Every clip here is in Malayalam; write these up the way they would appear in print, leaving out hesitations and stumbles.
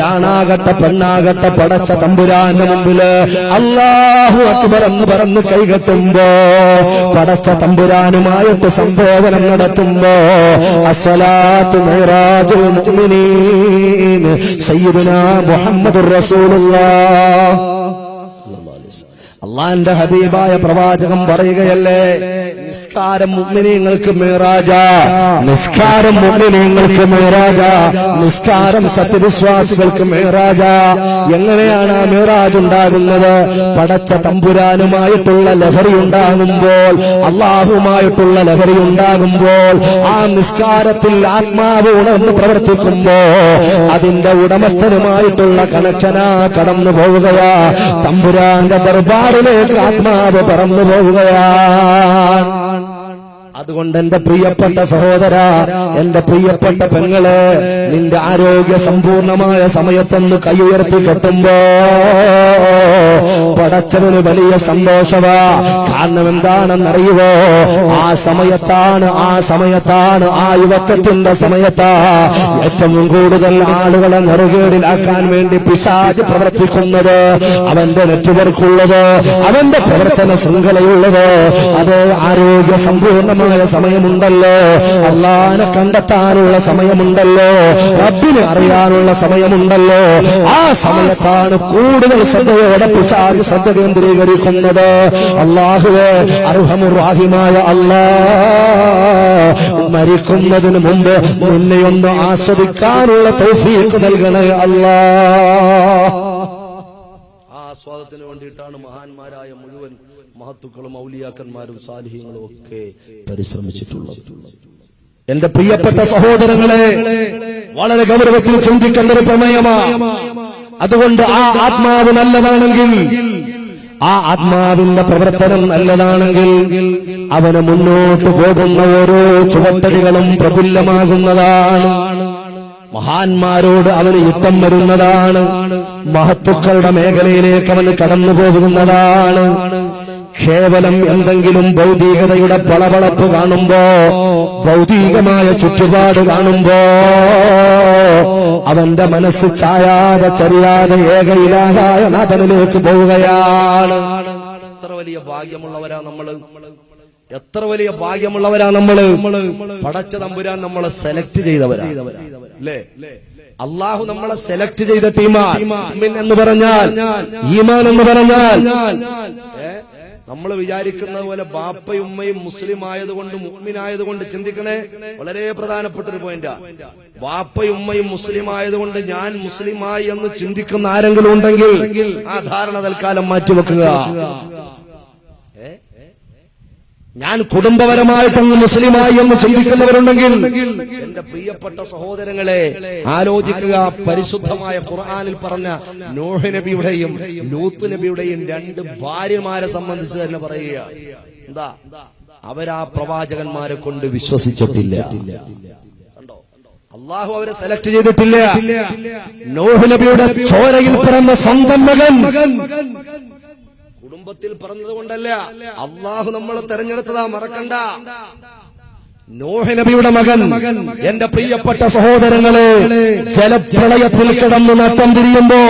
ഒരാണാകട്ടെ പെണ്ണാകട്ടെ പടച്ച തമ്പുരാന്റെ മുമ്പില് അല്ലാഹു അക്ബർ എന്ന് പറഞ്ഞ് കൈകെട്ടുമ്പോ പടച്ച തമ്പുരാനുമായിട്ട് സംബോധനം നടത്തുമ്പോ അസ്സലാത്തു മിറാജുൽ മുഅ്മിനീൻ സയ്യിദുനാ മുഹമ്മദുർ റസൂലുള്ളാഹ്. അള്ളാന്റെ ഹബീബായ പ്രവാചകം പറയുകയല്ലേ, നിസ്കാരം മുഅ്മിനീങ്ങൾക്ക് മിറാജാ, നിസ്കാരം മുഅ്മിനീങ്ങൾക്ക് മിറാജാ, നിസ്കാരം സത്യവിശ്വാസികൾക്ക് മിറാജാ. എങ്ങനെയാണ് ആ മിറാജ് ഉണ്ടാകുന്നത്? പടച്ച തമ്പുരാനുമായിട്ടുള്ള ലഹരി ഉണ്ടാകുമ്പോൾ, അള്ളാഹുമായിട്ടുള്ള ലഹരി ഉണ്ടാകുമ്പോൾ, ആ നിസ്കാരത്തിൽ ആത്മാവ് ഉണർന്ന് പ്രവർത്തിക്കുമ്പോ അതിന്റെ ഉടമസ്ഥനുമായിട്ടുള്ള കണക്ഷനാ കടന്നു പോവുകയാ, തമ്പുരാന്റെ ദർബാറിലേക്ക് ആത്മാവ് പറന്നു പോവുകയാണ്. അതുകൊണ്ട് എന്റെ പ്രിയപ്പെട്ട സഹോദര, എന്റെ പ്രിയപ്പെട്ട പെങ്ങളെ, നിന്റെ ആരോഗ്യ സമ്പൂർണമായ സമയത്തൊന്ന് കൈ ഉയർത്തി കെട്ടുമ്പോ പടച്ചവന് വലിയ സന്തോഷവാ. കാരണം എന്താണെന്നറിയുവോ? ആ സമയത്താണ് ആ യുവത്വത്തിന്റെ സമയത്താ ഏറ്റവും കൂടുതൽ ആളുകളെ നെറുകേടിലാക്കാൻ വേണ്ടി പിശാച് പ്രവർത്തിക്കുന്നത്. അവന്റെ നെറ്റ്വർക്കുള്ളത്, അവന്റെ പ്രവർത്തന ശൃംഖലയുള്ളത്. അത് ആരോഗ്യ സമ്പൂർണമായ സമയമുണ്ടല്ലോ, അല്ലാഹനെ കണ്ടെത്താനുള്ള സമയമുണ്ടല്ലോ, റബ്ബിനെ അറിയാനുള്ള സമയമുണ്ടല്ലോ. ആ സമയത്താണ് കൂടുതൽ ശ്രദ്ധയോടെ പിശാച് ശ്രദ്ധ കേന്ദ്രീകരിക്കുന്നത്. അല്ലാഹുവേ, അർഹമുർ റഹീമായ അല്ലാഹ്, മരിക്കുന്നതിന് മുമ്പ് നിന്നെയൊന്ന് ആസ്വദിക്കാനുള്ള തൗഫീഖ് നൽകണേ അല്ലാഹ്. ആ ആസ്വാദത്തിന് വേണ്ടിയിട്ടാണ് മഹാന്മാരായ മുഴുവൻ മഹത്തുക്കളും ഔലിയാക്കന്മാരും സാലിഹീങ്ങളും ഒക്കെ പരിശ്രമിച്ചിട്ടുള്ളത്. എന്റെ പ്രിയപ്പെട്ട സഹോദരങ്ങളെ, വളരെ ഗൗരവത്തിൽ ചിന്തിക്കേണ്ട ഒരു പ്രമേയമാണ്. അതുകൊണ്ട് ആ ആത്മാവ് നല്ലതാണെങ്കിൽ, ആ ആത്മാവിന്റെ പ്രവർത്തനം നല്ലതാണെങ്കിൽ അവന് മുന്നോട്ട് പോകുന്ന ഓരോ ചുവട്ടടികളും പ്രഫുല്ലമാകുന്നതാണ്. മഹാന്മാരോട് അവന് ഇഷ്ടം വരുന്നതാണ്. മഹത്തുക്കളുടെ മേഖലയിലേക്ക് അവന് കടന്നു പോകുന്നതാണ്. കേവലം എന്തെങ്കിലും ഭൗതികതയുടെ പളപളപ്പ് കാണുമ്പോ, ഭൗതികമായ ചുറ്റുപാട് കാണുമ്പോ അവന്റെ മനസ്സ് ചായാതെ ചരിയാതെ ഏക ഇലാഹായ നാഥനിലേക്ക് പോവുകയാണ്. എത്ര വലിയ ഭാഗ്യമുള്ളവരാ നമ്മള്, എത്ര വലിയ ഭാഗ്യമുള്ളവരാ നമ്മള്. പടച്ച തമ്പുരാൻ നമ്മളെ സെലക്ട് ചെയ്തവരാ, അല്ലേ? അള്ളാഹു നമ്മളെ സെലക്ട് ചെയ്ത ടീമാണ്. എന്ന് പറഞ്ഞാൽ, ഈമാൻ എന്ന് പറഞ്ഞാൽ, നമ്മൾ വിചാരിക്കുന്നത് പോലെ ബാപ്പയും ഉമ്മയും മുസ്ലിം ആയതുകൊണ്ട് മുഅ്മിനായതുകൊണ്ട് ചിന്തിക്കണേ. വളരെ പ്രധാനപ്പെട്ട ഒരു പോയിന്റാ. ബാപ്പയും ഉമ്മയും മുസ്ലിം ആയതുകൊണ്ട് ഞാൻ മുസ്ലിമായി എന്ന് ചിന്തിക്കുന്ന ആരെങ്കിലും ഉണ്ടെങ്കിൽ ആ ധാരണ തൽക്കാലം മാറ്റിവെക്കുക. ഞാൻ കുടുംബപരമായിട്ടൊന്ന് മുസ്ലിമായി എന്ന് ചിന്തിക്കുന്നവരുണ്ടെങ്കിൽ എന്റെ പ്രിയപ്പെട്ട സഹോദരങ്ങളെ ആലോചിക്കുക. പരിശുദ്ധമായ ഖുർആനിൽ പറഞ്ഞ നൂഹ് നബിയുടെയും ലൂത്ത് നബിയുടെയും രണ്ട് ഭാര്യമാരെ സംബന്ധിച്ച് തന്നെ പറയുക. എന്താ? അവരാ പ്രവാചകന്മാരെ കൊണ്ട് വിശ്വസിച്ചിട്ടില്ല. അള്ളാഹു അവരെ സെലക്ട് ചെയ്തിട്ടില്ല. നൂഹ് നബിയുടെ ചോരയിൽ പിറന്ന സ്വന്തം മകൻ കുടുംബത്തിൽ പറഞ്ഞതുകൊണ്ടല്ല, അള്ളാഹു നമ്മളെ തെരഞ്ഞെടുത്തതാ, മറക്കണ്ട. നൂഹ് നബിയുടെ മകൻ, എന്റെ പ്രിയപ്പെട്ട സഹോദരങ്ങളെ, ജലപ്രളയത്തിൽ കിടന്ന് നട്ടം തിരിയുമ്പോ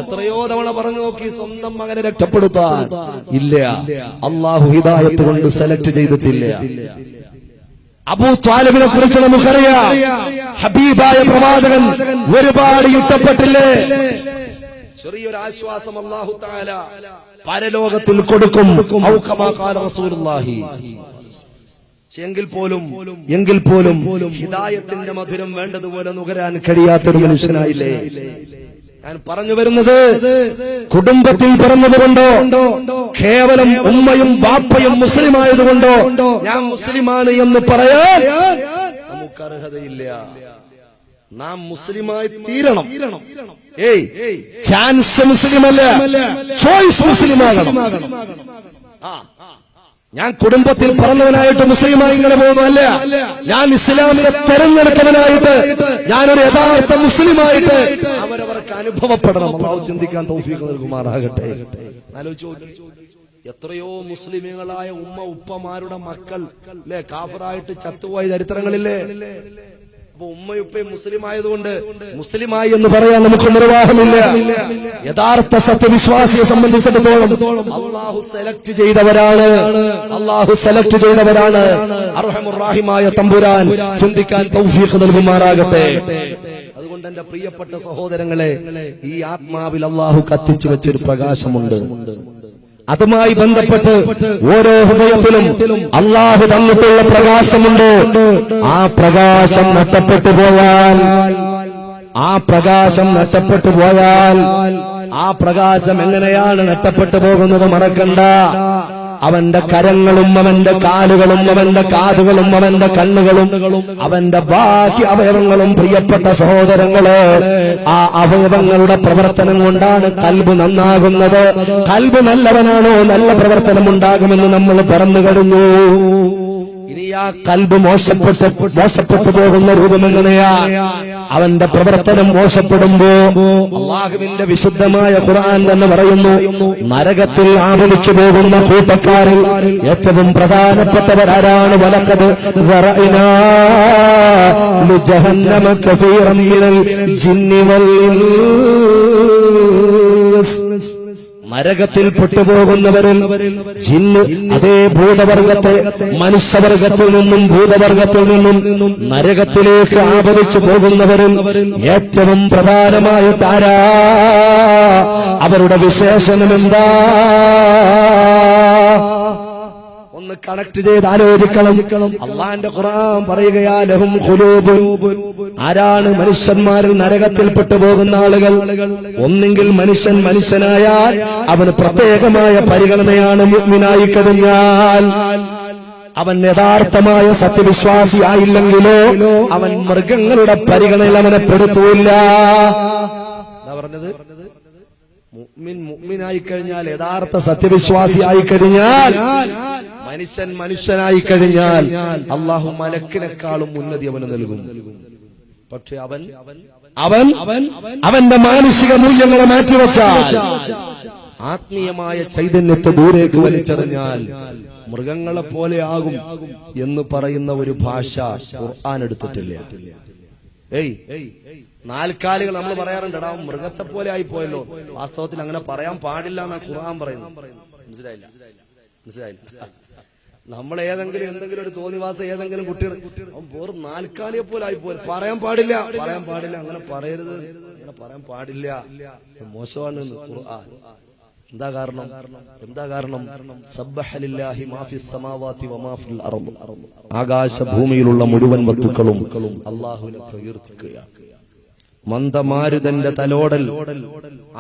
എത്രയോ തവണ പറഞ്ഞു നോക്കി സ്വന്തം മകനെ രക്ഷപ്പെടുത്താൻ. ഇല്ല, അള്ളാഹു ഹിദായത്ത് കൊണ്ട് സെലക്ട് ചെയ്തിട്ടില്ല. അബൂ ത്വാലിബിനെ കുറിച്ച് നമുക്കറിയാം. ഹബീബായ പ്രവാചകൻ ഒരുപാട് ഇഷ്ടപ്പെട്ടില്ലേ? ചെറിയൊരു ആശ്വാസം അല്ലാഹു തആല പരലോകത്തിൽ കൊടുക്കും. എങ്കിൽ പോലും ഹിദായത്തിന്റെ മധുരം വേണ്ടതുപോലെ നുകരാൻ കഴിയാത്തൊരു മനുഷ്യനായില്ലേ? ഞാൻ പറഞ്ഞു വരുന്നത്, കുടുംബത്തിൽ പിറന്നതുകൊണ്ടോ, കേവലം ഉമ്മയും ബാപ്പയും മുസ്ലിം ആയതുകൊണ്ടോ ഞാൻ മുസ്ലിമാണ് എന്ന് പറയാൻ നമുക്ക് അർഹതയില്ല. നാം മുസ്ലിമായി തീരണം. ചാൻസ് മുസ്ലിമല്ല, ചോയ്സ് മുസ്ലിമാകണം. ഞാൻ കുടുംബത്തിൽ പറഞ്ഞവനായിട്ട് മുസ്ലിമായി ഇങ്ങനെ പോകുന്നതല്ല. ഞാൻ ഇസ്ലാമിനെ തെരഞ്ഞെടുത്തവനായിട്ട്, ഞാനൊരു യഥാർത്ഥ മുസ്ലിമായിട്ട് അവരവർക്ക് അനുഭവപ്പെടണം. അല്ലാഹു ചിന്തിക്കാൻ തൗഫീഖ് നൽകുമാറാകട്ടെ. ആലോചിച്ചു, എത്രയോ മുസ്ലിമുകളായ ഉമ്മ ഉപ്പമാരുടെ മക്കൾ കാഫിറായിട്ട് ചത്തുപോയ ചരിത്രങ്ങളില്ലേ? അപ്പൊ ഉമ്മയുപ്പയും മുസ്ലിം ആയതുകൊണ്ട് മുസ്ലിമായി എന്ന് പറയാൻ നമുക്ക് നിർവാഹമില്ല. യഥാർത്ഥ സത്യവിശ്വാസിയെ സംബന്ധിച്ചിടത്തോളം അള്ളാഹു സെലക്ട് ചെയ്തവരാണ്. അർഹമുർ റഹീമായ തമ്പുരാൻ ചിന്തിക്കാൻ തൗഫീഖ് നൽകുമാറാകട്ടെ. അതുകൊണ്ട് എന്റെ പ്രിയപ്പെട്ട സഹോദരങ്ങളെ, ഈ ആത്മാവിൽ അള്ളാഹു കത്തിച്ചു വെച്ചൊരു പ്രകാശമുണ്ട്. അതുമായി ബന്ധപ്പെട്ട് ഓരോ ഹൃദയത്തിലും അള്ളാഹു തന്നിട്ടുള്ള പ്രകാശമുണ്ട്. ആ പ്രകാശം നഷ്ടപ്പെട്ടു പോയാൽ ആ പ്രകാശം എങ്ങനെയാണ് നഷ്ടപ്പെട്ടു പോകുന്നത് മറക്കണ്ട. അവന്റെ കരങ്ങളും അവന്റെ കാലുകളും അവന്റെ കാതുകളും അവന്റെ കണ്ണുകളും അവന്റെ ബാക്കി അവയവങ്ങളും പ്രിയപ്പെട്ട സഹോദരങ്ങളെ, ആ അവയവങ്ങളുടെ പ്രവർത്തനം കൊണ്ടാണ് കൽബ് നന്നാകുന്നത്. കൽബ് നല്ലവനാണോ നല്ല പ്രവർത്തനം ഉണ്ടാകുമെന്ന് നമ്മൾ പറഞ്ഞു കഴിഞ്ഞു. ഇനി ആ കൽബ് മോശപ്പെട്ടു പോകുന്ന രൂപം എങ്ങനെയാ? അവന്റെ പ്രവർത്തനം മോശപ്പെടുമ്പോ അല്ലാഹുവിന്റെ വിശുദ്ധമായ ഖുർആൻ തന്നെ പറയുന്നു, നരകത്തിൽ ആവലിച്ചു പോകുന്ന കൂട്ടക്കാരിൽ ഏറ്റവും പ്രധാനപ്പെട്ടവരാരാണ്? വലഖദ് റഅനാ ലിജഹന്നമ കസീറൻ മിനൽ ജിന്നി വൽ ഇൻസ്. നരകത്തിൽ പെട്ടുപോകുന്നവരിൽ ജിന്ന്, അതേ ഭൂതവർഗത്തെ, മനുഷ്യവർഗത്തിൽ നിന്നും ഭൂതവർഗത്തിൽ നിന്നും നരകത്തിലേക്ക് ആപതിച്ചു പോകുന്നവരിൽ ഏറ്റവും പ്രധാനമായിട്ടാരാ? അവരുടെ വിശേഷണം എന്താ? ഒന്ന് കണക്ട് ചെയ്ത് ആലോചിക്കണം. അല്ലാഹുവിന്റെ ഖുർആൻ പറയുകയാ, ലഹും ഖുലൂബുൻ. ആരാണ് മനുഷ്യന്മാരിൽ നരകത്തിൽപ്പെട്ടു പോകുന്ന ആളുകൾ? ഒന്നെങ്കിൽ മനുഷ്യനായാൽ അവന് പ്രത്യേകമായ പരിഗണനയാണ്. മുഅ്മിനായി കഴിഞ്ഞാൽ അവൻ യഥാർത്ഥമായ സത്യവിശ്വാസി ആയില്ലെങ്കിലോ അവൻ മൃഗങ്ങളുടെ പരിഗണനയിൽ അവനെ പെടുത്തൂല്ല. എന്താ പറഞ്ഞത്? മുഅ്മിനായി കഴിഞ്ഞാൽ, യഥാർത്ഥ സത്യവിശ്വാസി ആയി കഴിഞ്ഞാൽ, മനുഷ്യനായി കഴിഞ്ഞാൽ അല്ലാഹു മലക്കിനെക്കാളും ഉന്നതി അവന് നൽകും. പക്ഷെ അവന്റെ മാനസിക മൂല്യങ്ങളെ മാറ്റിവെച്ചാൽ, ആത്മീയമായ ചൈതന്യത്തെ ദൂരേക്ക് വലിച്ചെറിഞ്ഞാൽ മൃഗങ്ങളെ പോലെ ആകും എന്ന് പറയുന്ന ഒരു ഭാഷ ഖുർആൻ എടുത്തിട്ടില്ല. നാൽക്കാലികൾ നമ്മൾ പറയാറുണ്ട്, എടാ മൃഗത്തെ പോലെ ആയി പോയല്ലോ. വാസ്തവത്തിൽ അങ്ങനെ പറയാൻ പാടില്ല എന്നാണ് ഖുർആൻ പറയുന്നത്. മനസ്സിലായില്ല? നമ്മൾ എന്തെങ്കിലും ഒരു തോന്നിവാസം ഏതെങ്കിലും കുട്ടികൾ വേറെ നാൽക്കാലിയെ പോലെ ആയിപ്പോയി പറയാൻ പാടില്ല. അങ്ങനെ പറയരുത്, അങ്ങനെ പറയാൻ പാടില്ല, മോശമാണ് ഖുർആൻ. എന്താ കാരണം? സബ്ബഹ ലില്ലാഹി മാ ഫിസ് സമാവാതി വമാ ഫിൽ അർദ്. ആകാശ ഭൂമിയിലുള്ള മുഴുവൻ വസ്തുക്കളും അല്ലാഹുവിനെ പ്രകീർത്തിക്കുകയാണ്. മന്ദമാരുതന്റെ തലോടൽ,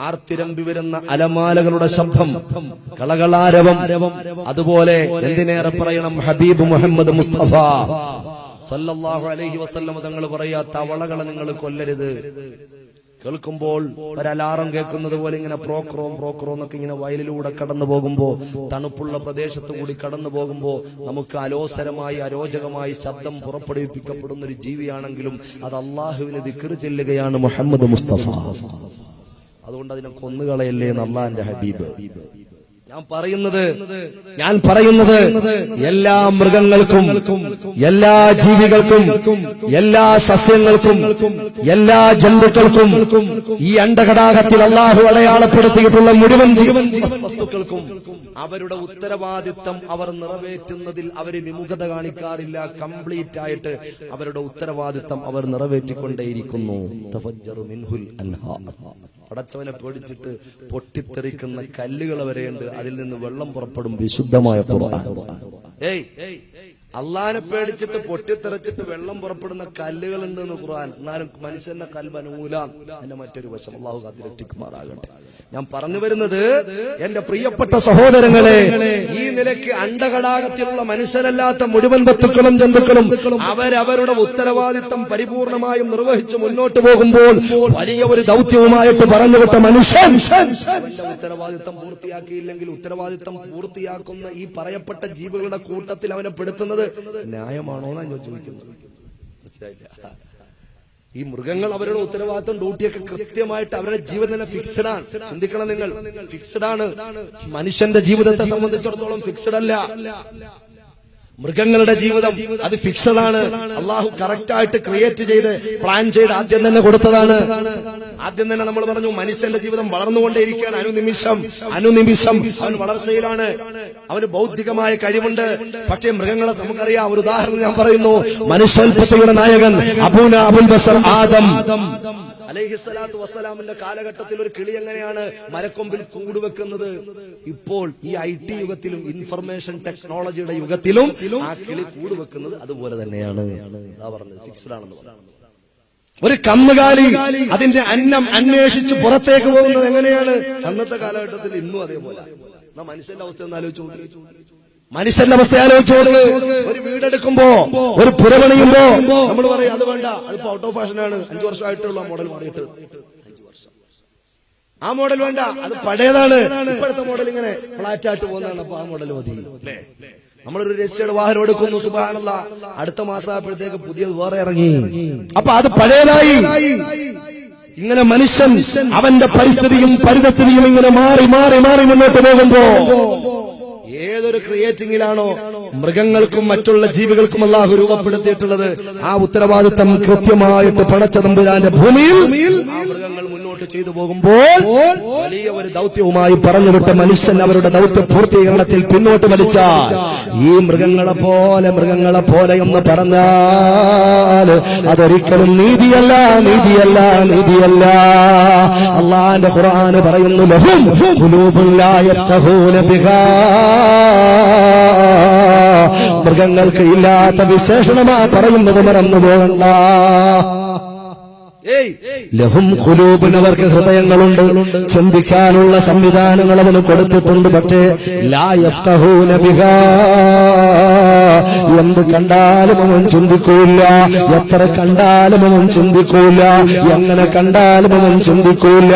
ആർത്തിരമ്പി വരുന്ന അലമാലകളുടെ ശബ്ദം, കളകളാരവം, അതുപോലെ എന്തിനേറെ പറയണം ഹബീബ് മുഹമ്മദ് മുസ്തഫ സല്ലല്ലാഹു അലൈഹി വസല്ലം തങ്ങൾ പറയാ, തവളകളെ നിങ്ങൾ കൊല്ലരുത്. കേൾക്കുമ്പോൾ ഒരു അലാറം കേൾക്കുന്നത് പോലെ ഇങ്ങനെ പ്രോക്രോ എന്നൊക്കെ ഇങ്ങനെ വയലിലൂടെ കടന്നു പോകുമ്പോ, തണുപ്പുള്ള പ്രദേശത്തു കൂടി കടന്നു പോകുമ്പോ നമുക്ക് അലോസരമായി അരോചകമായി ശബ്ദം പുറപ്പെടുവിപ്പിക്കപ്പെടുന്ന ഒരു ജീവിയാണെങ്കിലും അത് അള്ളാഹുവിന് ദിക്ർ ചെല്ലുകയാണ് മുഹമ്മദ് മുസ്തഫ. അതുകൊണ്ട് അതിനെ കൊന്നുകളയല്ലേ എന്ന് അള്ളാന്റെ ഹബീബ്. ഞാൻ പറയുന്നത് എല്ലാ മൃഗങ്ങൾക്കും, എല്ലാ ജീവികൾക്കും, എല്ലാ സസ്യങ്ങൾക്കും, എല്ലാ ജന്തുക്കൾക്കും, ഈ അണ്ഡഘടാകത്തിൽ അള്ളാഹു അടയാളപ്പെടുത്തിയിട്ടുള്ള മുഴുവൻ ജീവൻ വസ്തുക്കൾക്കും അവരുടെ ഉത്തരവാദിത്തം അവർ നിറവേറ്റുന്നതിൽ അവര് വിമുഖത കാണിക്കാറില്ല. കംപ്ലീറ്റ് ആയിട്ട് അവരുടെ ഉത്തരവാദിത്തം അവർ നിറവേറ്റിക്കൊണ്ടേയിരിക്കുന്നു. തഫജ്ജറു മിൻഹുൽ അൻഹാർ. പടച്ചവനെ പേടിച്ചിട്ട് പൊട്ടിത്തെറിക്കുന്ന കല്ലുകൾ വരെയുണ്ട്, അതിൽ നിന്ന് വെള്ളം പുറപ്പെടും. വിശുദ്ധമായ ഖുർആൻ. അള്ളാനെ പേടിച്ചിട്ട് പൊട്ടിത്തെറിച്ചിട്ട് വെള്ളം പുറപ്പെടുന്ന കല്ലുകൾ ഉണ്ടെന്ന് ഖുർആൻ. എന്നാലും മനുഷ്യന്റെ കൽബ് അനുകൂല. അതിന്റെ മറ്റൊരു വശം അള്ളാഹു കാത്തിരക്ഷിക്കുമാറാകട്ടെ. ഞാൻ പറഞ്ഞു വരുന്നത്, എന്റെ പ്രിയപ്പെട്ട സഹോദരങ്ങളെ, ഈ നിലയ്ക്ക് അണ്ഡഘടാകത്തിലുള്ള മനുഷ്യരല്ലാത്ത മുഴുവൻ വസ്തുക്കളും ജന്തുക്കളും അവരവരുടെ ഉത്തരവാദിത്തം പരിപൂർണമായും നിർവഹിച്ച് മുന്നോട്ട് പോകുമ്പോൾ വലിയ ഒരു ദൗത്യവുമായിട്ട് പറഞ്ഞുവിട്ട മനുഷ്യൻ ഉത്തരവാദിത്തം പൂർത്തിയാക്കിയില്ലെങ്കിൽ ഉത്തരവാദിത്തം പൂർത്തിയാക്കുന്ന ഈ പറയപ്പെട്ട ജീവികളുടെ കൂട്ടത്തിൽ അവനെ പെടുത്തുന്നത് ന്യായമാണോ എന്നാണ് ഞാൻ ചോദിക്കുന്നത്. മനസ്സിലായില്ല? ഈ മൃഗങ്ങൾ അവരുടെ ഉത്തരവാദിത്വം ഡ്യൂട്ടിയൊക്കെ കൃത്യമായിട്ട് അവരുടെ ജീവിതത്തിന് ഫിക്സഡ് ആണ്. ചിന്തിക്കണം നിങ്ങൾ, ഫിക്സഡ് ആണ്. മനുഷ്യന്റെ ജീവിതത്തെ സംബന്ധിച്ചിടത്തോളം ഫിക്സഡ് അല്ല. മൃഗങ്ങളുടെ ജീവിതം അത് ഫിക്സഡ് ആണ്. അള്ളാഹു കറക്റ്റ് ആയിട്ട് ക്രിയേറ്റ് ചെയ്ത് പ്ലാൻ ചെയ്ത് ആദ്യം തന്നെ കൊടുത്തതാണ്. ആദ്യം തന്നെ നമ്മൾ പറഞ്ഞു മനുഷ്യന്റെ ജീവിതം വളർന്നുകൊണ്ടേയിരിക്കുകയാണ്. അനുനിമിഷം അവൻ വളർച്ചയിലാണ്, അവന് ബൗദ്ധികമായ കഴിവുണ്ട്. പക്ഷേ മൃഗങ്ങളെ നമുക്കറിയാം. ഒരു ഉദാഹരണം ഞാൻ പറയുന്നു. മനുഷ്യോൽപ്പത്തിയുടെ നായകൻ അബുൽ ബശർ ആദം അലൈഹിസ്സലാത്തു വസ്സലാമിന്റെ കാലഘട്ടത്തിൽ ഒരു കിളി എങ്ങനെയാണ് മരക്കൊമ്പിൽ കൂടുവെക്കുന്നത്? ഇപ്പോൾ ഈ IT യുഗത്തിലും ഇൻഫർമേഷൻ ടെക്നോളജിയുടെ യുഗത്തിലും ആ കിളി കൂടുവെക്കുന്നത് അതുപോലെ തന്നെയാണ്. പറഞ്ഞത് ഫിക്സ്ഡ് ആണെന്ന് പറഞ്ഞു. ഒരു കന്നുകാലി അതിന്റെ അന്നം അന്വേഷിച്ച് പുറത്തേക്ക് പോകുന്നത് എങ്ങനെയാണ്? അന്നത്തെ കാലഘട്ടത്തിൽ ഇന്നും അതേപോലെ. മനുഷ്യന്റെ അവസ്ഥ ഒന്ന് ആലോചിച്ചു. മനുഷ്യന്റെ അവസ്ഥ ആലോചിച്ചോട്. ഒരു വീടെടുക്കുമ്പോ, ഒരു പുരപണിയുമ്പോ നമ്മൾ പറയും അത് വേണ്ട, അതിപ്പോ ഔട്ട് ഓഫ് ഫാഷനാണ്, 5 വർഷമായിട്ടുള്ള മോഡൽ മാറിയിട്ട് 5 വർഷം. ആ മോഡൽ വേണ്ട, അത് പഴയതാണ്. ഇപ്പോഴത്തെ മോഡൽ ഇങ്ങനെ ഫ്ലാറ്റ് ആയിട്ട് പോകുന്നതാണ്. അപ്പൊ ആ മോഡൽ മതി. നമ്മളൊരു രജിസ്റ്റേർഡ് വാഹനം എടുക്കുന്നു, സുബ്ഹാനല്ലാഹ്, അടുത്ത മാസമായപ്പോഴത്തേക്ക് പുതിയത് വേറെ ഇറങ്ങി. അപ്പൊ അത് പഴയതായി. ഇങ്ങനെ മനുഷ്യൻ അവന്റെ പരിസ്ഥിതിയും പരിതസ്ഥിതിയും ഇങ്ങനെ മാറി മാറി മാറി മുന്നോട്ട് പോകുമ്പോ ഏതൊരു ക്രിയേറ്റിംഗിലാണോ മൃഗങ്ങൾക്കും മറ്റുള്ള ജീവികൾക്കും അല്ലാഹു രൂപപ്പെടുത്തിയിട്ടുള്ളത്, ആ ഉത്തരവാദിത്തം കൃത്യമായിട്ട് പടച്ച തമ്പുരാന്റെ ഭൂമിയിൽ ആ മൃഗങ്ങൾ മുന്നോട്ട് ചെയ്തു പോകുമ്പോൾ വലിയ ഒരു ദൗത്യവുമായി പറഞ്ഞുവിട്ട മനുഷ്യൻ അവരുടെ ദൗത്യ പൂർത്തീകരണത്തിൽ പിന്നോട്ട് വലിച്ചാൽ ഈ മൃഗങ്ങളെ പോലെ എന്ന് പറഞ്ഞാൽ അതൊരിക്കലും നീതിയല്ല. അല്ലാഹുവിന്റെ ഖുർആൻ പറയുന്നു, ലഹും ഖുലൂബുൻ ലാ യഫ്ഖഹൂന ബിഹാ. മൃഗങ്ങൾക്ക് ഇല്ലാത്ത വിശേഷണമാ പറയുന്നത് മറന്നു പോകണ്ട. ലഹും ഖുലൂബുൻ, അവർക്ക് ഹൃദയങ്ങളുണ്ട്, ചിന്തിക്കാനുള്ള സംവിധാനങ്ങൾ അവന് കൊടുത്തിട്ടുണ്ട്. പക്ഷേ ലാ യഫ്ഖഹൂന ബിഹാ, എന്ത് കണ്ടാലും അവൻ ചിന്തിക്കൂല, എത്ര കണ്ടാലും അവൻ ചിന്തിക്കൂല, എങ്ങനെ കണ്ടാലും അവൻ ചിന്തിക്കൂല.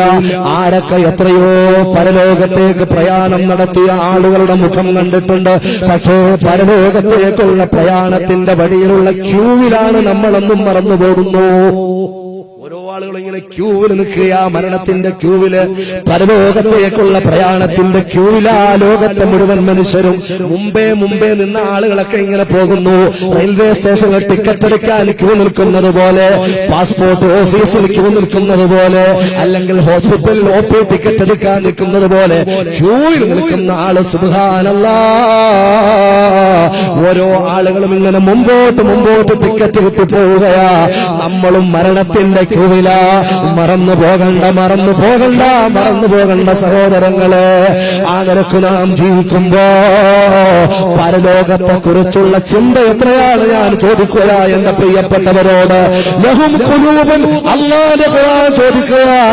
ആരൊക്കെ എത്രയോ പരലോകത്തേക്ക് പ്രയാണം നടത്തിയ ആളുകളുടെ മുഖം കണ്ടിട്ടുണ്ട്. പക്ഷേ പരലോകത്തേക്കുള്ള പ്രയാണത്തിന്റെ വഴിയിലുള്ള ക്യൂവിലാണ് നമ്മളെന്നും മറന്നു പോകുന്നു. ഓരോ ആളുകളും ഇങ്ങനെ ക്യൂവിൽ നിൽക്കുക, മരണത്തിന്റെ ക്യൂവില്, പരലോകത്തേക്കുള്ള പ്രയാണത്തിന്റെ ക്യൂവിലാ ലോകത്തെ മുഴുവൻ മനുഷ്യരും. മുമ്പേ നിന്ന ആളുകളൊക്കെ ഇങ്ങനെ പോകുന്നു. റെയിൽവേ സ്റ്റേഷനിൽ ടിക്കറ്റ് എടുക്കാൻ ക്യൂ നിൽക്കുന്നത് പോലെ, പാസ്പോർട്ട് ഓഫീസിൽ ക്യൂ നിൽക്കുന്നത് പോലെ, അല്ലെങ്കിൽ ഹോസ്പിറ്റലിൽ OP ടിക്കറ്റ് എടുക്കാൻ നിൽക്കുന്നത് പോലെ ക്യൂവിൽ നിൽക്കുന്ന ആള് സുബ്ഹാനല്ലാഹ്. ഓരോ ആളുകളും ഇങ്ങനെ മുമ്പോട്ട് ടിക്കറ്റ് കിട്ടി പോവുകയാ. നമ്മളും മരണത്തിന്റെ ക്യൂവില. മറന്നു പോകണ്ട സഹോദരങ്ങളെ. ആ നിരക്ക് നാം ജീവിക്കുമ്പോ പരലോകത്തെ കുറിച്ചുള്ള ചിന്ത എത്രയാണ് ഞാൻ ചോദിക്കുക എന്റെ പ്രിയപ്പെട്ടവരോട്. ലഹും ഖുലൂബുൻ, അല്ലാഹുവിന്റെ ഖുർആൻ ചോദിക്കുക,